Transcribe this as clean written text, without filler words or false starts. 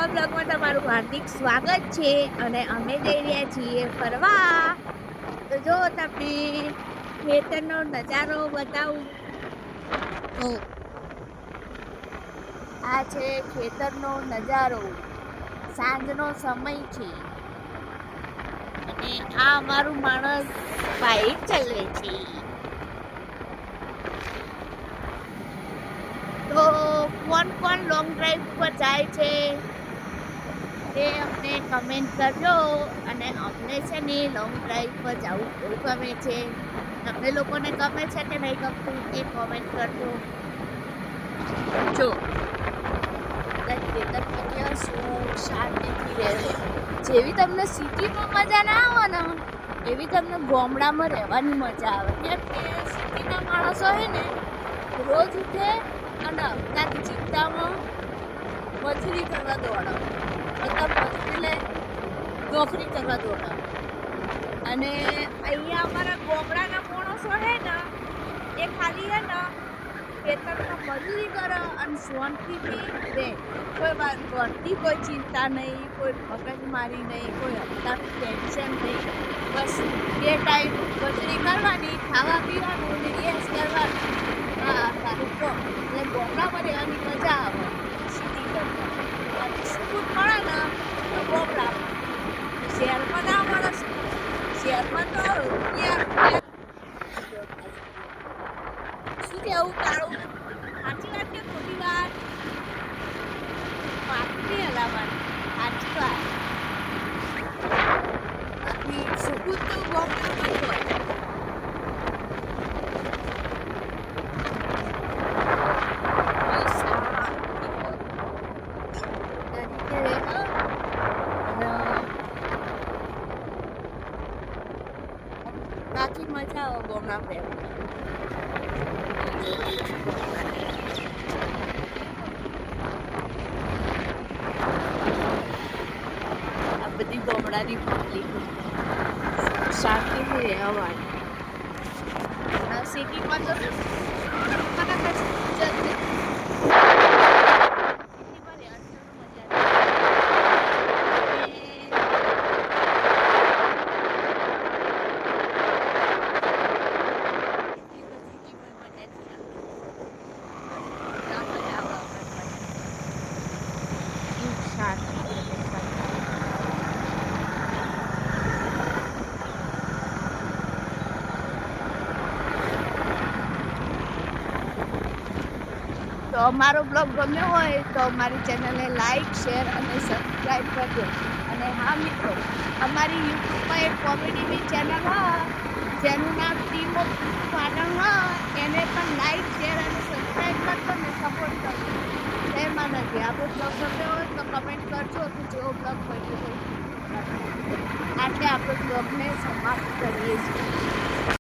નવા બ્લોગમાં તમારું હાર્દિક સ્વાગત છે અને અમે જઈ રહ્યા છીએ ફરવા. તો જો તમને ખેતરનો નજારો બતાવું તો આ છે ખેતરનો નજારો. સાંજનો સમય છે અને આ અમારું માણસ બાઇક ચલાવે છે. તો કોણ લોંગ ડ્રાઈવ પર જાય છે તે અમને કમેન્ટ કરજો. અને અમને છે ને લોંગ ડ્રાઈવ પર જવું બહુ ગમે છે. તમને લોકોને ગમે છે કે નહીં ગમતું એ કોમેન્ટ કરજો. જો ખેતર શાંતિથી રહે. જેવી તમને સિટીમાં મજા ના આવે ને એવી તમને ગામડામાં રહેવાની મજા આવે. કેમ કે સિટીના માણસો હે ને રોજ ઉઠે અને હપ્તાની ચિંતામાં મજૂરી કરવા દોડે. મતલબ મજૂરી લે નોકરી કરવા દોડે. અને અહીંયા અમારા ગામડાના માણસો હે ને એ ખાલી હે ને ખેતરમાં મજૂરી કરે અને શાંતિથી રહે. કોઈ ઘરથી કોઈ ચિંતા નહીં, કોઈ મગજમારી નહીં, કોઈ હપ્તાનું ટેન્શન નહીં. બસ બે ટાઈમ મજૂરી કરવાની, ખાવા પીવાનું ને રિયાઝ કરવાનું. હા સારું કહો એટલે ગામડામાં રહેવાની મજા આવે સિટી કરતાં. અને સુકૂન મળે ને તો ગામડામાં. શહેરમાં ના મળે. શહેરમાં તો શું કેવું તારું? સાચી વાત કે ખોટી વાત? માથું નહીં હલાવવાનું, સાચી વાત. બાકી સુકૂન તો ગામડામાં જ હોય. બાકી મજા આવે ગામડામાં રહેવાની. આ બધી ગામડાની પબ્લિક શાંતિથી રહેવાની. સિટીમાં તો તો અમારો બ્લોગ ગમ્યો હોય તો અમારી ચેનલને લાઈક, શેર અને સબસ્ક્રાઈબ કરજો. અને હા મિત્રો, અમારી યુટ્યુબમાં એક કોમેડીની ચેનલ હોય જેનું નામ ટીમ ઓફ પાટણ હોય, એને પણ લાઈક, શેર અને સબસ્ક્રાઈબ કરજો ને સપોર્ટ કરજો. એમાં નથી આપણો બ્લોગ ગમ્યો હોય તો કમેન્ટ કરજો કે જેવો બ્લોગ બન્યો હોય. આટલે આપણે બ્લોગને સમાપ્ત કરીએ છીએ.